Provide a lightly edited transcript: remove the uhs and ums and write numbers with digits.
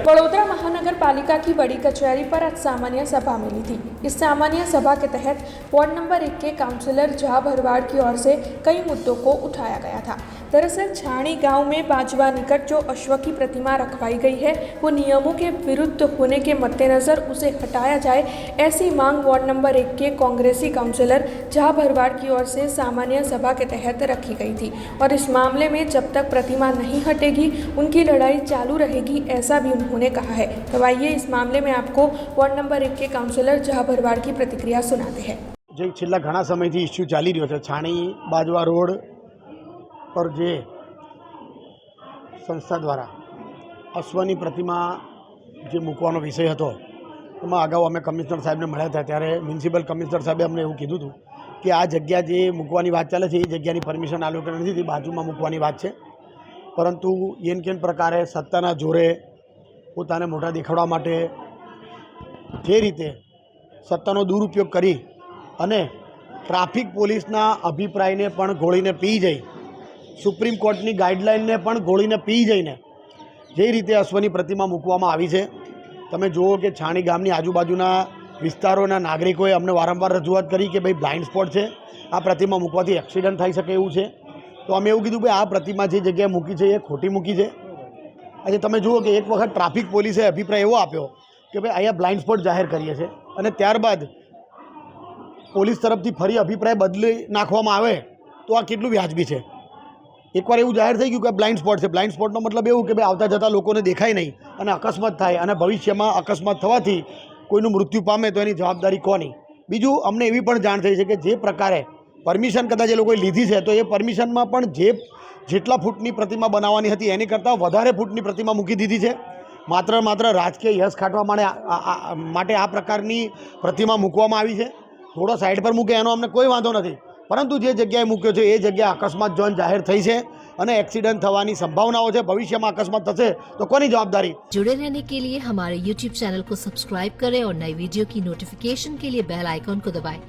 वडोदरा महानगर पालिका की बड़ी कचहरी पर आज सामान्य सभा मिली थी। इस सामान्य सभा के तहत वार्ड नंबर 1 के काउंसलर झा भरवाड़ की ओर से कई मुद्दों को उठाया गया था। दरअसल छाणी गांव में बाजवा निकट जो अश्व की प्रतिमा रखवाई गई है वो नियमों के विरुद्ध होने के मद्देनजर उसे हटाया जाए, ऐसी मांग वार्ड नंबर 1 के कांग्रेसी काउंसलर झा भरवाड़ की ओर से सामान्य सभा के तहत रखी गई थी। और इस मामले में जब तक प्रतिमा नहीं हटेगी उनकी लड़ाई चालू रहेगी, ऐसा भी उन्होंने कहा है। तो आइए इस मामले में आपको वार्ड नंबर 1 के काउंसलर झा भरवाड़ की प्रतिक्रिया सुनाते हैं। જે છેલ્લા ઘણા સમયથી ઇસ્યુ ચાલી રહ્યો છે, છાણી બાજવા રોડ પર જે સંસ્થા દ્વારા અશ્વની પ્રતિમા જે મૂકવાનો વિષય હતો એમાં અગાઉ અમે કમિશનર સાહેબને મળ્યા હતા ત્યારે મ્યુનિસિપલ કમિશનર સાહેબે અમને એવું કીધું હતું કે આ જગ્યા જે મૂકવાની વાત ચાલે છે એ જગ્યાની પરમિશન આલોકન નથી થતી, બાજુમાં મૂકવાની વાત છે। પરંતુ એન કેન પ્રકારે સત્તાના જોરે પોતાને મોટા દેખાડવા માટે જે રીતે સત્તાનો દુરુપયોગ કરી અને ટ્રાફિક પોલીસના અભિપ્રાયને પણ ગોળીને પી જઈ, સુપ્રીમ કોર્ટની ગાઈડલાઇનને પણ ગોળીને પી જઈને જે રીતે અશ્વની પ્રતિમા મૂકવામાં આવી છે, તમે જુઓ કે છાણી ગામની આજુબાજુના વિસ્તારોના નાગરિકોએ અમને વારંવાર રજૂઆત કરી કે ભાઈ બ્લાઇન્ડ સ્પોટ છે, આ પ્રતિમા મૂકવાથી એક્સિડન્ટ થઈ શકે એવું છે। તો અમે એવું કીધું ભાઈ આ પ્રતિમા જે જગ્યાએ મૂકી છે એ ખોટી મૂકી છે। આજે તમે જુઓ કે એક વખત ટ્રાફિક પોલીસે અભિપ્રાય એવો આપ્યો કે ભાઈ અહીંયા બ્લાઇન્ડ સ્પોટ જાહેર કરીએ છીએ અને ત્યારબાદ પોલીસ તરફથી ફરી અભિપ્રાય બદલી નાખવામાં આવે તો આ કેટલું વ્યાજબી છે। એકવાર એવું જાહેર થઈ ગયું કે બ્લાઇન્ડ સ્પોટ છે, બ્લાઇન્ડ સ્પોટનો મતલબ એવું કે ભાઈ આવતા જતા લોકોને દેખાય નહીં અને અકસ્માત થાય અને ભવિષ્યમાં અકસ્માત થવાથી કોઈનું મૃત્યુ પામે તો એની જવાબદારી કોની। બીજું અમને એવી પણ જાણ થઈ છે કે જે પ્રકારે પરમિશન કદાચ એ લોકોએ લીધી છે તો એ પરમિશનમાં પણ જેટલા ફૂટની પ્રતિમા બનાવવાની હતી એની કરતાં વધારે ફૂટની પ્રતિમા મૂકી દીધી છે। માત્ર રાજકીય યશ ખાટવા માટે આ પ્રકારની પ્રતિમા મૂકવામાં આવી છે। થોડો સાઈડ પર મૂકે એનો અમને કોઈ વાંધો નથી, પરંતુ જે જગ્યાએ મૂક્યો છે એ જગ્યા અકસ્માત ઝોન જાહેર થઈ છે અને एक्सीडेंट થવાની સંભાવનાઓ છે। ભવિષ્યમાં અકસ્માત થશે તો કોની જવાબદારી। जुड़े रहने के लिए हमारे YouTube चैनल को सब्सक्राइब करें और नई वीडियो की नोटिफिकेशन के लिए बेल आइकॉन को दबाएं।